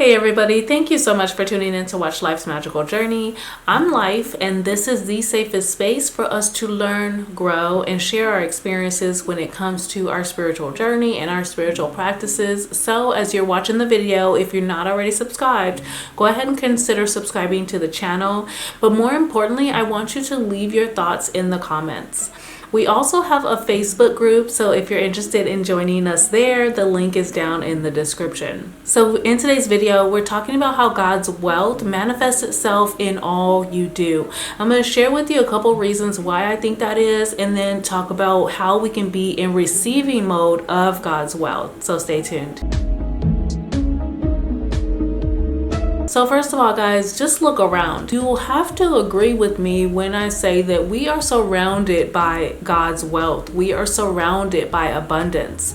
Hey everybody, thank you so much for tuning in to watch Life's Magical Journey. I'm Life, and this is the safest space for us to learn, grow, and share our experiences when it comes to our spiritual journey and our spiritual practices. So as you're watching the video, if you're not already subscribed, go ahead and consider subscribing to the channel. But more importantly, I want you to leave your thoughts in the comments. We also have a Facebook group, so if you're interested in joining us there, the link is down in the description. So in today's video, we're talking about how God's wealth manifests itself in all you do. I'm going to share with you a couple reasons why I think that is, and then talk about how we can be in receiving mode of God's wealth. So stay tuned. So first of all, guys, just look around. You will have to agree with me when I say that we are surrounded by God's wealth. We are surrounded by abundance.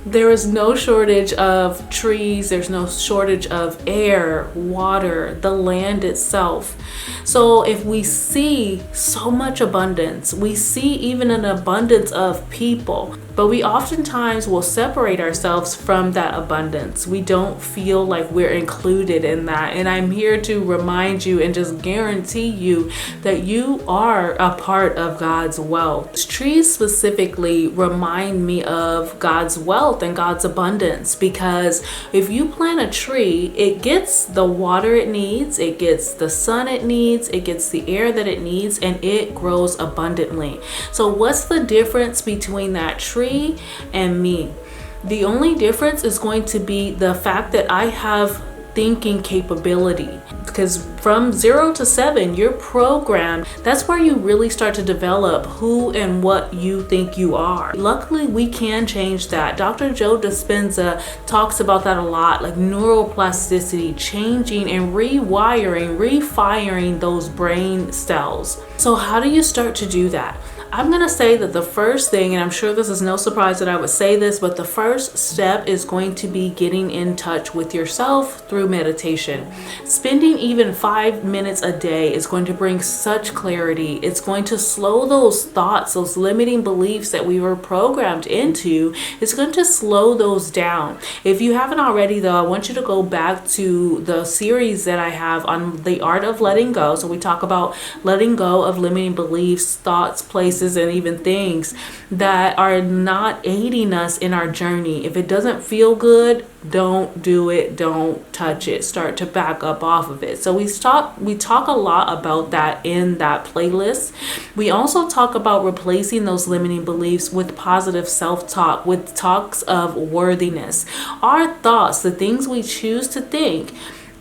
There is no shortage of trees. There's no shortage of air, water, the land itself. So if we see so much abundance, we see even an abundance of people, but we oftentimes will separate ourselves from that abundance. We don't feel like we're included in that. And I'm here to remind you and just guarantee you that you are a part of God's wealth. Trees specifically remind me of God's wealth and God's abundance, because if you plant a tree, it gets the water it needs, it gets the sun it needs, it gets the air that it needs, and it grows abundantly. So what's the difference between that tree and me? The only difference is going to be the fact that I have thinking capability, because from 0 to 7 you're programmed. That's where you really start to develop who and what you think you are. Luckily, we can change that. Dr. Joe Dispenza talks about that a lot, like neuroplasticity, changing and refiring those brain cells. So how do you start to do that? I'm going to say that the first thing, and I'm sure this is no surprise that I would say this, but the first step is going to be getting in touch with yourself through meditation. Spending even 5 minutes a day is going to bring such clarity. It's going to slow those thoughts, those limiting beliefs that we were programmed into. It's going to slow those down. If you haven't already, though, I want you to go back to the series that I have on the art of letting go. So we talk about letting go of limiting beliefs, thoughts, places, and even things that are not aiding us in our journey. If it doesn't feel good, don't do it, don't touch it, start to back up off of it. So we talk a lot about that in that playlist. We also talk about replacing those limiting beliefs with positive self-talk, with talks of worthiness. Our thoughts, the things we choose to think,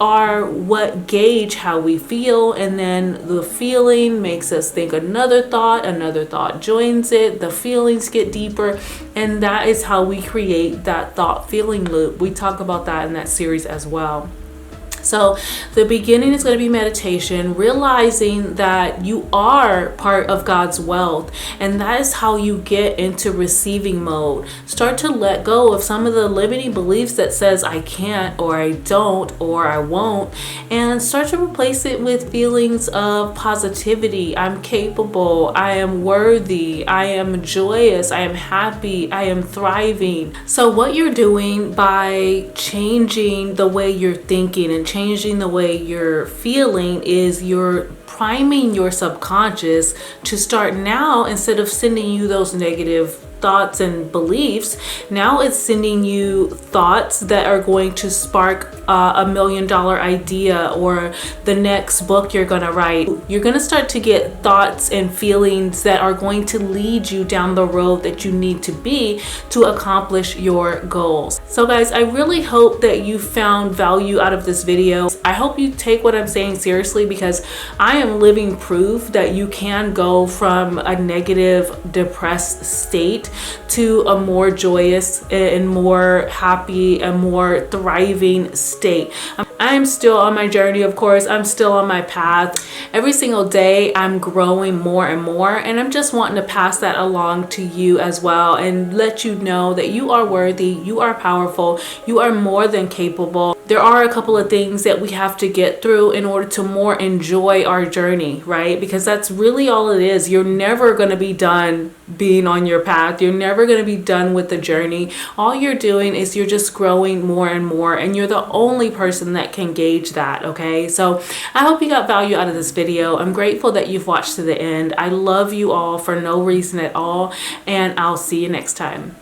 are what gauge how we feel, and then the feeling makes us think another thought joins it, the feelings get deeper, and that is how we create that thought feeling loop. We talk about that in that series as well. So the beginning is going to be meditation, realizing that you are part of God's wealth, and that is how you get into receiving mode. Start to let go of some of the limiting beliefs that says I can't, or I don't, or I won't, and start to replace it with feelings of positivity. I'm capable, I am worthy, I am joyous, I am happy, I am thriving. So what you're doing by changing the way you're thinking and changing the way you're feeling is you're priming your subconscious to start now, instead of sending you those negative thoughts and beliefs, now it's sending you thoughts that are going to spark $1 million idea or the next book you're going to write. You're going to start to get thoughts and feelings that are going to lead you down the road that you need to be to accomplish your goals. So guys, I really hope that you found value out of this video. I hope you take what I'm saying seriously, because I am living proof that you can go from a negative, depressed state to a more joyous and more happy and more thriving state. I'm still on my journey, of course. I'm still on my path. Every single day I'm growing more and more, and I'm just wanting to pass that along to you as well and let you know that you are worthy, you are powerful, you are more than capable. there are a couple of things that we have to get through in order to more enjoy our journey, right? Because that's really all it is. You're never going to be done being on your path. You're never going to be done with the journey. All you're doing is you're just growing more and more, and you're the only person that can gauge that, okay? So I hope you got value out of this video. I'm grateful that you've watched to the end. I love you all for no reason at all, and I'll see you next time.